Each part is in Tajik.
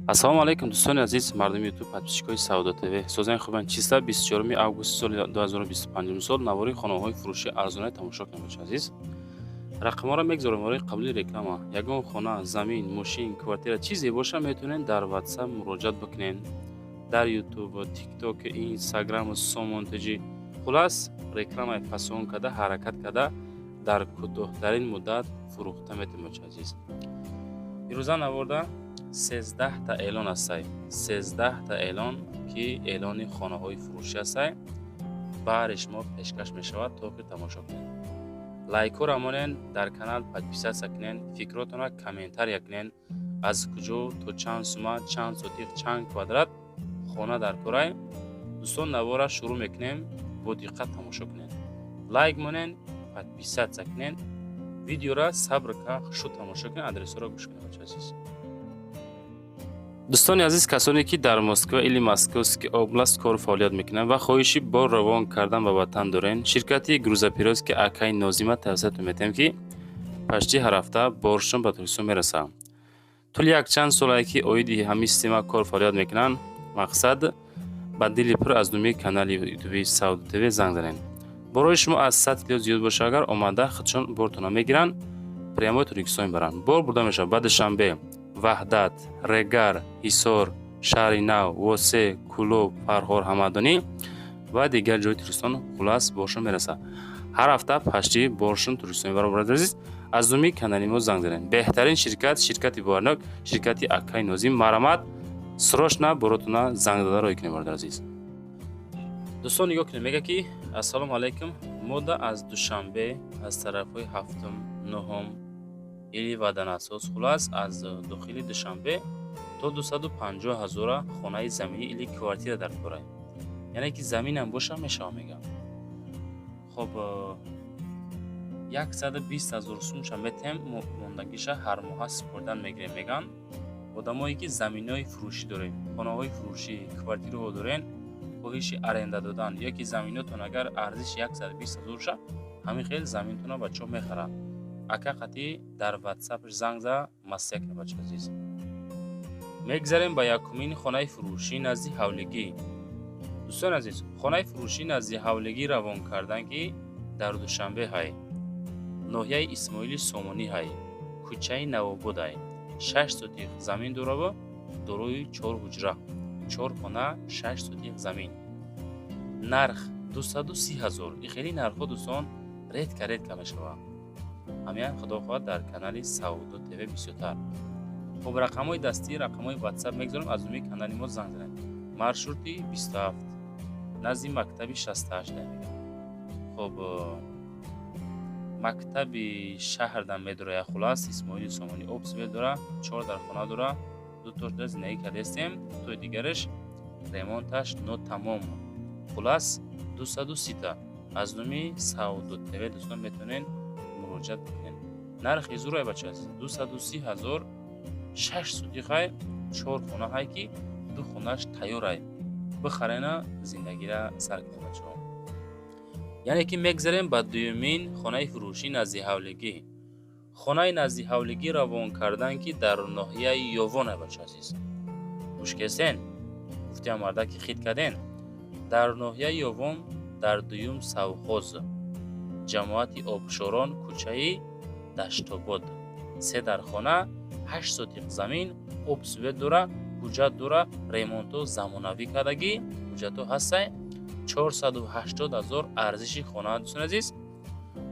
ассалому алайкум дӯстони азиз, мардуми ютуб подписчикои Саудо ТВ. Созани хубан чиста 24 августи соли 2025 сол навори хонаҳои фурӯши арзонаи тамошо кунем азиз. рақамҳоро мегзорем барои қаблии реклама. Ягон хона, замин, мошин, квартира чизе боша метавонед дар WhatsApp муроҷиат бикунед. Дар ютуб, TikTok, Instagram, сомонтаҷи хулас рекламаи фасон када ҳаракат када дар кӯтоҳтарин муддат фурӯхта метавонед азиз. ирӯза наварда 13 та эълон астай. 13 та эълон ки эълони хонаҳои фурӯшӣ астай. баъри шумо пешкаш мешавад то ки тамошо кунед. лайкҳо рамонен, дар канал подписатсия кунед, фикротонро комментария кунед. аз куҷо то чанд сума, чанд сотиқ, чанд квадрат хона дар корай. дӯстон навора шурӯъ мекунем, бо диққат тамошо кунед. лайк монен, подписатсия кунед. видеора сабр ка хушуд тамошо кунед, адресҳоро гӯш кунед азиз. дӯстони азиз, касоне ки дар Москва или Московский област кор фаъолият мекунанд ва хоҳиши бор равон кардан ба ватан дорен, ширкати грузоперевозки Акаи Нозима тавсият метем ки пашти ҳар ҳафта боршон ба Туркистон мерасад. тӯли якчанд солае ки оиди ҳамин система кор фаъолият мекунанд. мақсад ба дили пур аз думии канали ютуби Саудо ТВ занг занед. борои шумо аз 100 кило зиёд боша, агар омада худшон бортона мегиранд, прямо Туркистон мебаранд. бор бурда мешавад ба Душанбе, Ваҳдат, Регар, Ҳисор, Шаҳри Нав, Восе, Кӯлоб, Фарҳор, Ҳамадонӣ ва дигар ҷои Туркистон хулас боршон мерасад. ҳар ҳафта пашти боршон Туркистон баробар азиз. аз думии канали мо занг занед. беҳтарин ширкат, ширкати боварнок, ширкати Акаи Нозим. марамат срочно боротона занг дада роҳӣ кунед бародар азиз. дӯстон нигоҳ кунед, мега ки ассалому алайкум, мода аз Душанбе, аз тарафҳои 7-ум, 9-ум или ваданасос, хулас аз дохили Душанбе то 250 000 хонаи заминӣ или квартира дар корай. яъне ки заминам боша мешава мегам. хоб 120 000 сумша метем мондагиша ҳар моҳа супордан мегирем меган. одамое ки заминҳои фурӯшӣ дорем, хонаҳои фурӯшӣ, квартираҳо дорен, хоҳиши аренда додан ё ки заминотон агар арзиши 120 000 ша, ҳамин хел заминтонро ба чо мехаранд. ака қатӣ дар WhatsApp занг за масъя кунед бача азиз. мегзарем ба якумин хонаи фурӯшӣ назди ҳавлигӣ. дӯстон азиз, хонаи фурӯшӣ назди ҳавлигӣ равон кардан ки дар Душанбе ҳай, ноҳияи Исмоили Сомонӣ ҳай, кӯчаи Навобод ҳай. 6 сотиқ замин дорава, дорои 4 ҳуҷра, 4 хона, 6 сотиқ замин. нарх 230 000. ин хеле нархҳо дӯстон редка мешавад. ҳамин худо хоҳад дар канали Саудо ТВ бисёртар. хоб рақамҳои дастӣ, рақамҳои WhatsApp мегзорам, аз думии канали мо занг занед. маршрути 27 назди мактаби 68 мегам. хоб мактаби шаҳрдан медора, я хулас Исмоили Сомонӣ обсвел дора, 4 дар хона дора, 2 тошда зиндагӣ кардастем, тои дигараш ремонташ нотамом. хулас 230 та аз думии Саудо ТВ дӯстон метавонед муроҷиат бикунед. нархи зурай бача аст 230 000, 6 сотиқай, 4 хона ҳай ки 2 хонаш тайёрай. бихарена зиндагиро сар кунед бачаҳо. яъне ки мегзарем ба дуюмин хонаи фурӯшӣ назди ҳавлигӣ. хонаи назди ҳавлигӣ равон кардан ки дар ноҳияи Ёвон ай бача азиз. гӯш кестен? гуфтиам марда ки хит карден. дар ноҳияи Ёвон, дар дуюм Савхоз, ҷамоати Обшорон, кӯчаи Даштобод. 3 дар хона, 8 сотиқ замин, обсвет дора, ҳуҷҷат дора, ремонто замонавӣ кардагӣ, ҳуҷҷато ҳастай. 480 000 арзиши хона дӯстон азиз.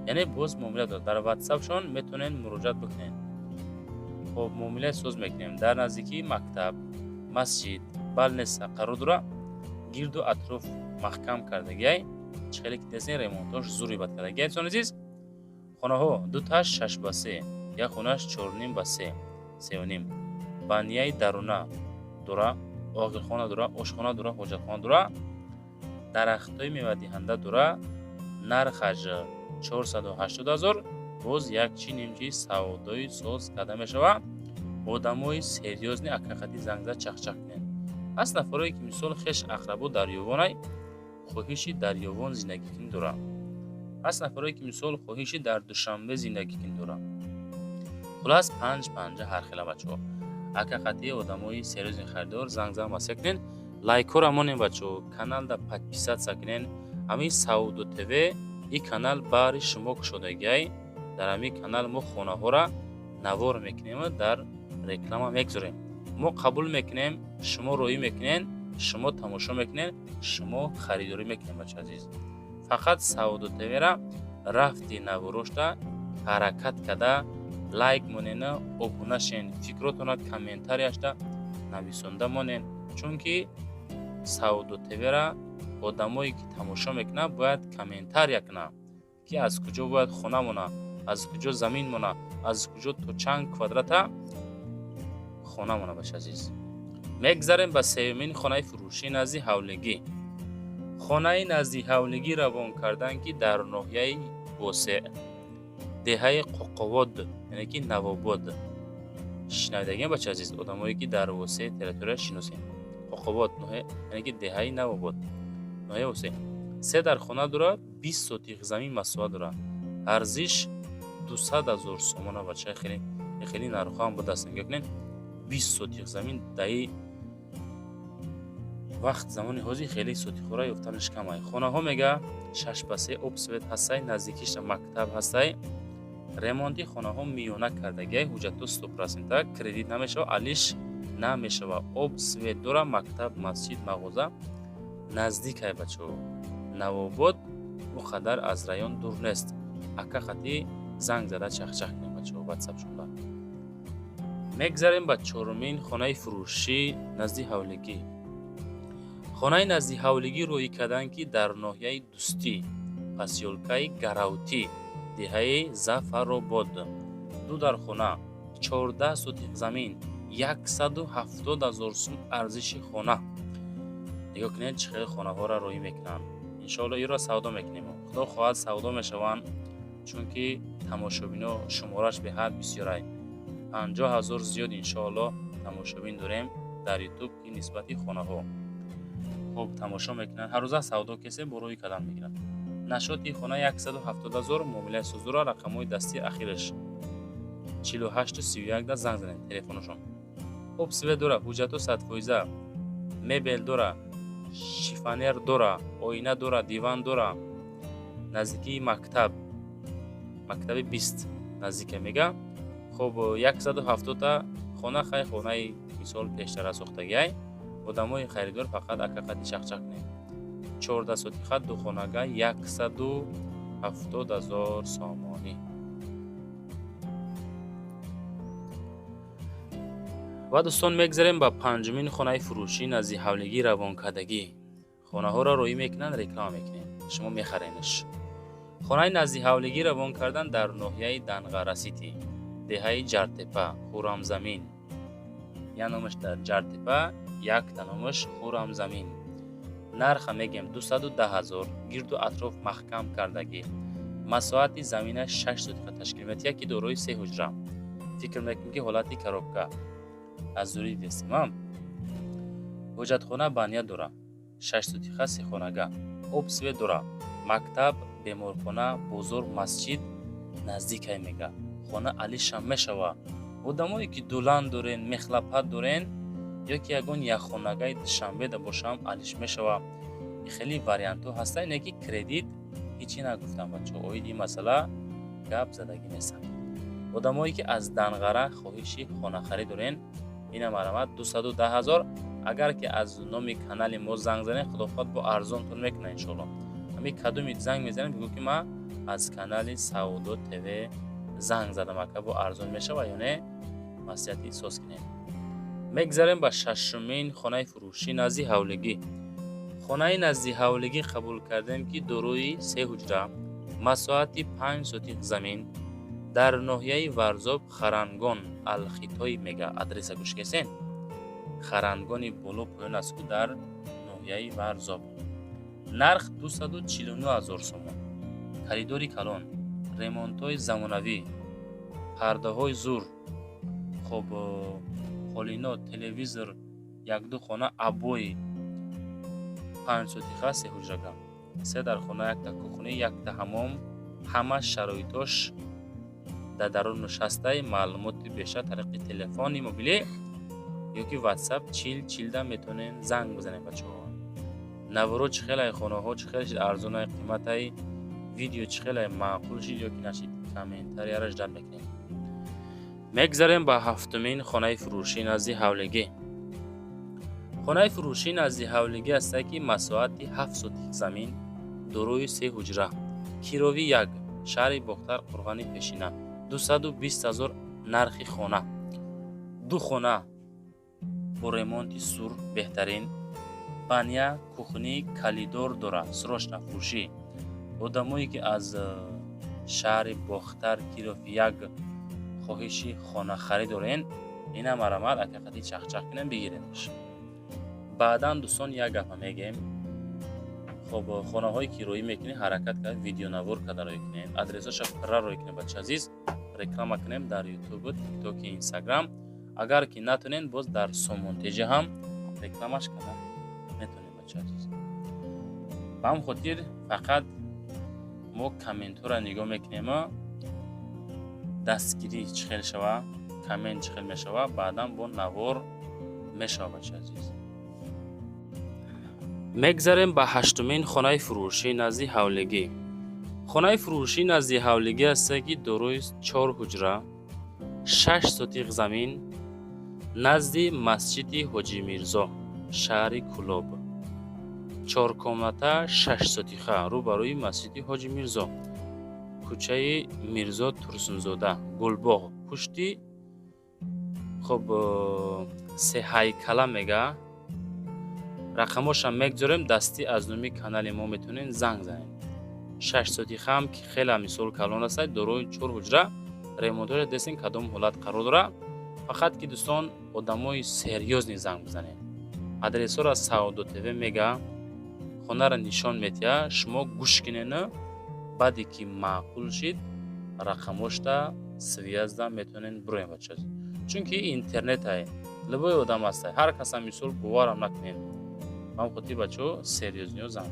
яъне боз муомила дорад. дар WhatsApp-шон метавонед муроҷиат бикунед. хоб муомилаи соз мекунем. дар наздикии мактаб, масҷид, балнеса қарор дора. гирду атроф маҳкам кардагиай, чихеле ки дестен ремонтош зури бад кардагиай дӯстон азиз. хонаҳо 2 таш 6 ба 3, як хонаш 4.5 ба 3, 3.5. банияи даруна дора, оғилхона дора, ошхона дора, ҳоҷатхона дора. дарахтои мевадиҳанда дора. нархаш 480 000. боз як чи нимчи савдои соз карда мешавад. одамои серьёзни акақати зангза чахчах кунед. аз нафарое ки мисол хеш ақрабо дар Ёвонай, хоҳиши дар Ёвон зиндагӣ кунӣ дора. аз нафарое ки мисол хоҳиши дар Душанбе зиндагӣ кунӣ дора. хулас 5 панҷа ҳар хела бачаҳо. акақати одамои сериозни харидор занг зам асекнен лайкора монен бачо канал да подписат сакнен ами Сауду ТВ и канал бари шумо кушодагиай дар ами канал мо хонаҳора навор мекунем дар реклама мегзорем мо қабул мекунем шумо роӣ мекунен шумо тамошо мекунен шумо харидорӣ мекунем бачо азиз фақат Сауду ТВ-ра рафти наворошта ҳаракат када лайк монена обунашен фикротона комментарияшта нависонда монен чунки Сауду ТВ-ра одамое ки тамошо мекунад бояд комментария кунад ки аз куҷо бояд хона мона аз куҷо замин мона аз куҷо то чанд квадрата хона мона баш азиз мегзарем ба сеюмин хонаи фурӯшӣ назди ҳавлигӣ хонаи назди ҳавлигӣ равон кардан ки дар ноҳияи восеъ деҳаи қоқовод яъне ки навобод шунавидагиам бача азиз одамое ки дар восеъ территория шиносем қоқовод яъне ки деҳаи навобод ноҳияи восеъ се дар хона дора 20 сотиқ замин масоҳа дора арзиш 200,000 сомона бача хеле нархам буда санга кунен 20 сотиқ замин даи вақт замони ҳозир хеле сотиқора ёфтанаш камай хонаҳо мега 6/3 обсвет ҳастай наздикиш мактаб ҳастай ремонти хонаҳо миёна кардагиай ҳуҷҷатҳо 100% кредит намешава алиш намешава об свет дора мактаб масҷид мағоза наздикай бачо навобод бу қадар аз район дур нест акақати занг зада чахчах кунем бачо ватсап шуда мегзарем ба чорумин хонаи фурӯшӣ назди ҳавлигӣ хонаи назди ҳавлигӣ рӯӣ кардан ки дар ноҳияи дӯстӣ посёлкаи гаравтӣ деҳаи зафаробод ду дар хона 14 сотиқ замин 170,000 сум арзиши хона нигоҳ кунед чӣ хеле хонаҳоро рӯӣ мекунанд иншоалло инро савдо мекунем худо хоҳад савдо мешаванд чунки тамошобино шумораш беҳад бисёрай 50,000 зиёд иншоалло тамошобин дорем дар ютуб ки нисбати хонаҳо хуб тамошо мекунанд ҳаррӯза савдо кесе бо рӯи кадан мегирад нашоти хона 170,000 муомилаи сӯзура рақамҳои дастии ахираш 4831 да занг занед телефонашон обсвет дора ҳуҷҷатҳо 100%, мебел дора, шифонер дора, оина дора, диван дора, наздикии мактаби 20 наздика мега. Хуб 170 та хона хай хонаи мисол пештара сохтагиай одамои харидор фақат акақати шахчак не 14 сотиха ду хонага 170,000 сомонӣ. ва дӯстон мегзарем ба панҷумин хонаи фурӯшӣ назди ҳавлигӣ равонкардагӣ. хонаҳоро рӯӣ мекунанд, реклама мекунем, шумо мехаренаш. хонаи назди ҳавлигӣ равон кардан дар ноҳияи Данғарасити, деҳаи Ҷартепа, Хуррамзамин. Я номаш дар Ҷартепа, як та номаш Хуррамзамин. нарха мегем 210,000, гирду атроф маҳкам кардагӣ. масоҳати замина 6 сотиқа ташкил метиҳад ки дорои 3 ҳуҷра. фикр мекунем ки ҳолати коробка аз зури дестимам. ҳоҷатхона баня дора 6 сотиқа 3 хонага. обсвет дора, мактаб, беморхона, бозор, масҷид наздикай мега. хона алишам мешава. одамое ки дулан дорен, мехлапат дорен ё ки ягон яххонагаи душанбе да бошам алиш мешава. хеле вариантҳо ҳастанд, не ки кредит ҳичи нагуфтам бачо. оиди масъала гап задагӣ нестам. одамое ки аз Данғара хоҳиши хонахарӣ дорен, ина марамат 210,000. агар ки аз номи канали мо занг занед, худохоҳ бо арзонтон мекуна иншоалло. ҳами кадуми занг мезанем бигӯ ки ма аз канали Сауду ТВ занг задам, ака бо арзон мешава ё не маслиҳати эҳсос кунед. мегзарем ба шашумин хонаи фурӯшӣ назди ҳавлигӣ. хонаи назди ҳавлигӣ қабул кардем ки дорои 3 ҳуҷра, масоҳати 5 сотиқ замин дар ноҳияи Варзоб, Харангон, Алхитои мега. адреса гӯш кесен. Харангони боло поён аст ку дар ноҳияи Варзоб. нарх 249,000 сомон. коридори калон, ремонтҳои замонавӣ, пардаҳои зур, хоб ҳолино, телевизор, як-ду хона абои 5 сотиқа 3 ҳуҷрага. 3 дар хона, якта кухни, якта ҳамом, ҳама шароитош дар дарун нишастай. маълумоти бештар тариқи телефони мобилӣ ё ки WhatsApp 40 метонен занг бизанем бачаҳо. Наворо чӣ хелай хонаҳо чӣ хелай шид арзонай қиматай видео чӣ хелай маъқул шид ё ки нашид комментарияш дар мекунем. Мегзарем ба ҳафтумин хонаи фурӯшӣ назди ҳавлигӣ. Хонаи фурӯшӣ назди ҳавлигӣ аст ки масоҳати 7 сотих замин, дорои 3 ҳуҷра, кирови 1, шаҳри Бохтар, Қурғани Пешина, 220 000 нархи хона. 2 хона бо ремонти сур беҳтарин, баня, кухни, калидор дора, срочна фурӯшӣ. Одамое ки аз шаҳри Бохтар, кирови 1 хоҳиши хона харид дорен, ина марамат акақати чахчах кунем бигиренш. Баъдан дӯстон як гапа мегем. Хоб хонаҳои кироӣ мекунем, ҳаракат кард видеонавор карда рой кунем, адресаша пирра рой кунем бача азиз, реклама кунем дар YouTube, TikTok, Instagram. Агар ки натонем боз дар Сомонтеҷа ҳам рекламаш карда метонем бача азиз. Ба ҳам хотир фақат мо комментора нигоҳ мекунем, дастгирӣ чӣ хел шава, коммент чӣ хел мешава, баъдан бо навор мешава бача азиз. Мегзарем ба ҳаштумин хонаи фурӯшӣ назди ҳавлигӣ. Хонаи фурӯшӣ назди ҳавлигӣ аст ки дорои 4 ҳуҷра, 6 сотих замин, назди масҷиди Ҳоҷӣ Мирзо, шаҳри Кӯлоб. 4 комната 6 сотиха рӯбарӯи масҷиди Ҳоҷӣ Мирзо, кӯчаи Мирзо Турсунзода, Гулбоғ, пушти хоб сеҳайкала мега. Рақамошам мегзорем дастӣ аз номи канали мо метонен занг занем. 6 сотихаам ки хела мисол калон аст, дорои 4 ҳуҷра, ремонтош дестем кадом ҳолат қарор дора. Фақат ки дӯстон одамои серьёзни занг бизанем. Адресора Саудо ТВ мега, хонара нишон метия, шумо гӯш кинен, баъде ки маъқул шид рақамошта связда метонен буроем бача. Чунки интернетай либои одам астай, ҳар каса мисол боварам накунен. Ҳам хотир бачаҳо серьёзниё занг.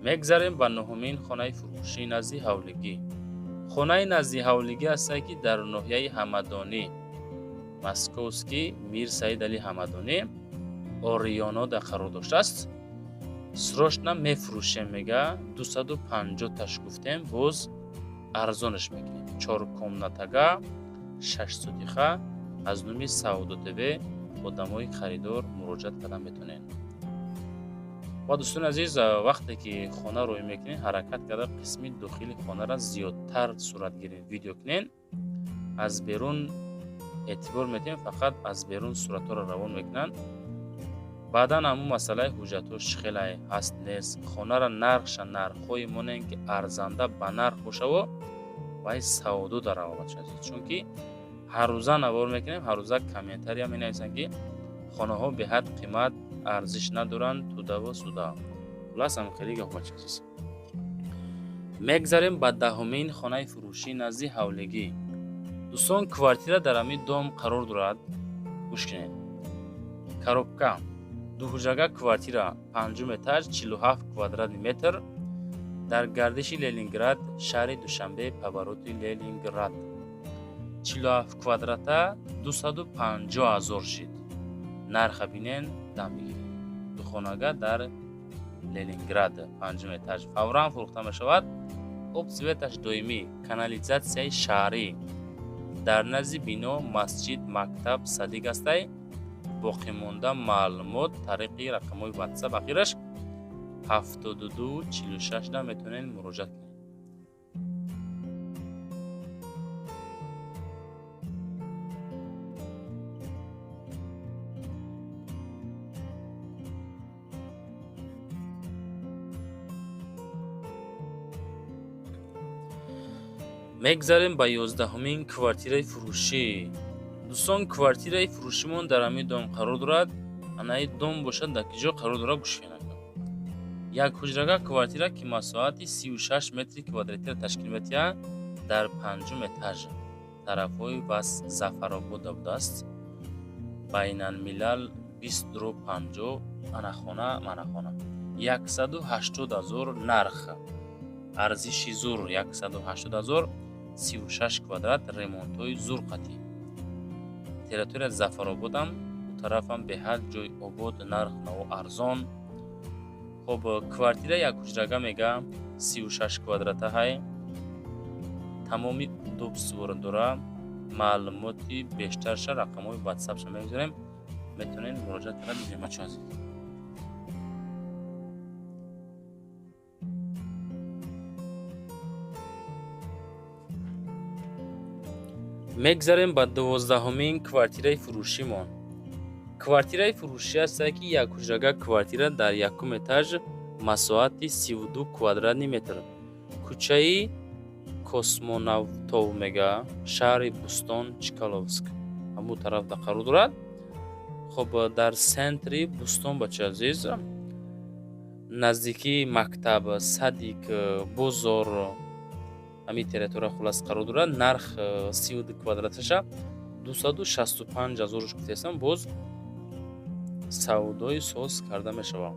Мегзарем ба нуҳумин хонаи фурӯшӣ назди ҳавлигӣ. Хонаи назди ҳавлигӣ аст ки дар ноҳияи Ҳамадонӣ, Московский Мир Саид Али Ҳамадонӣ, Орионода қарор доштааст. Срочна мефурӯшем мега, 250 таш гуфтем, боз арзонаш мекунем. 4 комнатага 6 сотиха аз номи Саудо ТВ одамои харидор муроҷиат карда метонен. ва дӯстони азиз, вақте ки хона рӯй мекунен, ҳаракат карда қисми дохили хонара зиёдтар сурат гирен, видео кунен. Аз берун эътибор метавем, фақат аз берун суратҳоро равон мекунан. баъдан ҳамун масъалаи ҳуҷҷатҳош чӣ хелай ҳаст нест, хонара нархша нархҳои монен ки арзанда ба нарх бошаво вай савдо дарава бача азиз. Чунки ҳаррӯза навор мекунем, ҳаррӯза комментария менависанд ки хонаҳо беҳад қимат арзиш надоранд, тудава суда. хулас ҳам хеле гап бача азиз. Мегзарем ба даҳумин хонаи фурӯшӣ назди ҳавлигӣ. дӯстон, квартира дар ҳамин дом қарор дорад. гӯш кунед. Коробка 2 ҳуҷрага квартира 5 этаж 47 квадратный метр дар гардиши Ленинград, шаҳри Душанбе, повороти Ленинград. 47 квадрата 250 000 шид. Нарха бинен дам бигиред. Духонага дар Ленинград 5 этаж фавран фурӯхта мешавад. об светаш доимӣ, канализатсияи шаҳрӣ. дар назди бино масҷид, мактаб, садик астай. боқимонда маълумот тариқи рақамҳои WhatsApp ахираш 72 46 да метавонед муроҷиат кунед. мегзарем ба 11-умин квартираи фурӯшӣ. дӯстон, квартираи фурӯшимон дар ҳамин дом қарор дорад. анаи дом бошад дар ки ҷо қарор дорад гӯшкунед. як ҳуҷрага квартира ки масоҳати 36 метри квадратира ташкил метиҳад дар 5 этаж тарафҳои бас Зафаробод будааст. Байналмилал 20/50 анахона 180 000 нарх. арзиши зур 180 000, 36 квадрат, ремонтҳои зур қатӣ. Территория Зафарободам тараф ҳам беҳад ҷойи обод, нарх наву арзон. хуб квартира якҳуҷрага мега 36 квадрата ҳай. тамоми удобстворо дора. маълумоти бештарша рақамҳои ватсапша мегузорем. метавонем муроҷиат карда бибинем ачо азиз. мегзарем ба 12-умин квартираи фурӯшимон. квартираи фурӯшӣ ҳастае ки якҳуҷрага квартира дар якум этаж, масоҳати 32 квадратни метр, кӯчаи Космонавтов мега, шаҳри Бустон, Чкаловск ҳамун тарафда қарор дорад. хуб дар сентри Бустон бача азиз, наздикии мактаб, садик, бозор, ҳамин территория хулас қарор дорад. нарх 32 квадраташа 265 000 гуфтаестам. боз савдои соз карда мешавад.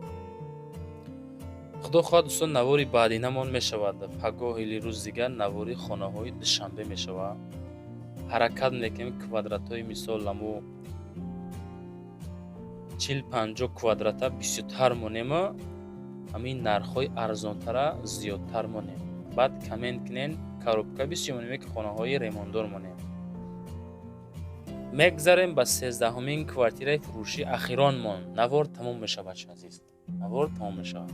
худо хоҳад дӯстон, навори баъдинамон мешавад. пагоҳ или рӯз дигар навори хонаҳои душанбе мешавад. ҳаракат мекунем квадратҳои мисол аму 40-50 квадрата бисёртар монем, ҳамин нархҳои арзонтара зиёдтар монем. баъд комент кунен коробка бисёр монем ки хонаҳои ремондор монем. мегзарем ба 13-умин квартираи фурӯшӣ ахиронмон. навор тамом мешавад бача азиз. навор тамом мешавад.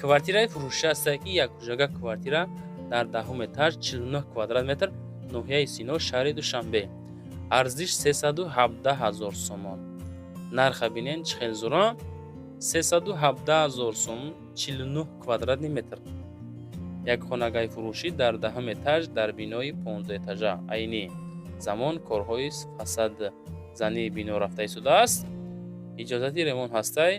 квартираи фурӯшӣ ҳастае ки якҳуҷрага квартира дар 10-ум этаж, 49 квадрат метр, ноҳияи Сино, шаҳри Душанбе. арзиш 317 000 сомон. нарха бинен чӣ хел зора. 317 000 сомон, 49 квадратни метр. як хонагаи фурӯшӣ дар 10-ум этаж дар бинои 15 этажа. айни замон корҳои фасадзании бино рафта истодааст. иҷозати ремонт ҳастай.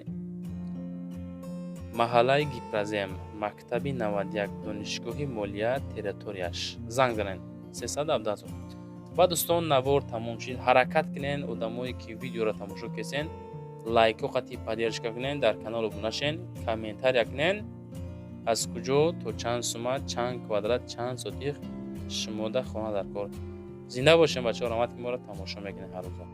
маҳаллаи Гипразем, мактаби 91, донишгоҳи молия территорияш. занг занен 317 000. ба дӯстон, навор тамом шид. ҳаракат кунен, одамое ки видеоро тамошо кесен, лайку қати поддержка кунен, дар канал обуна шен, комментария кунен. аз куҷо то чанд сума, чанд квадрат, чанд сотих шумода хона дар кор. зинда бошем бачаҳо. рамат ки моро тамошо мекунед ҳар рӯза.